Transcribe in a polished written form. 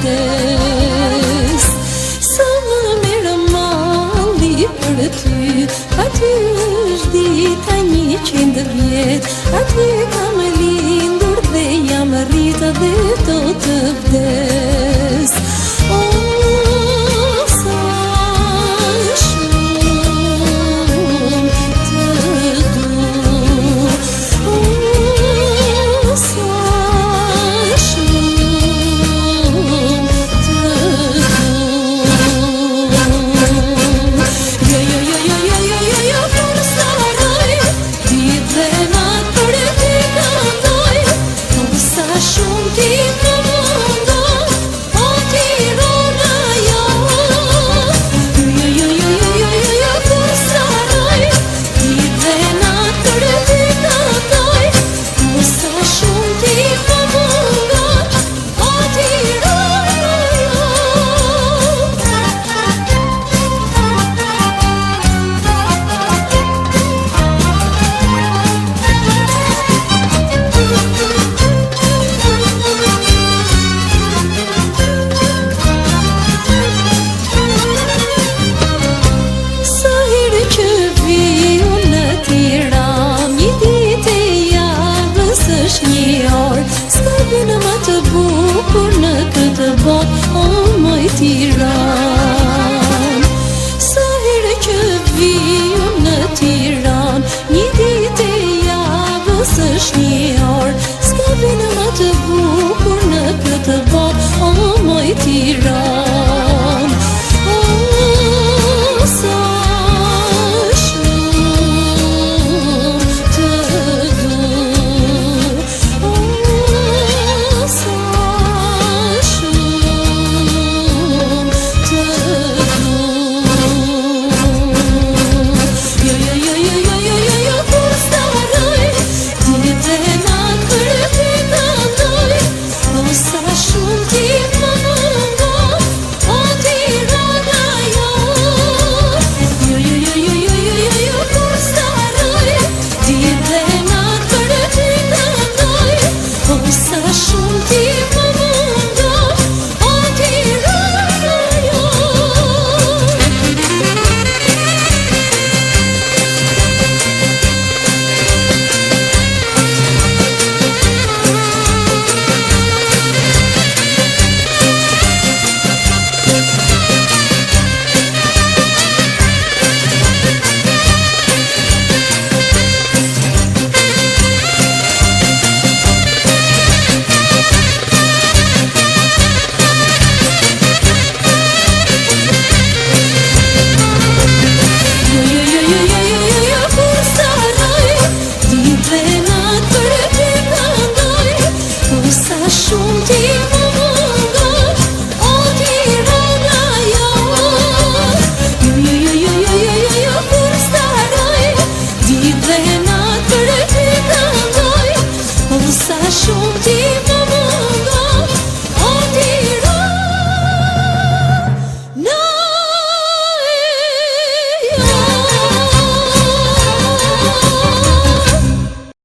vdes. Sa më merë malli për ty, aty është dita 100 vjet, aty kam lindur dhe jam rritë dhe do të vdes. Në këtë bot, o moj Tiran. Sa herë që viju në Tiran, një ditë e javës është një orë. S'ka vënë më të bukur në këtë bot, o moj Tiran.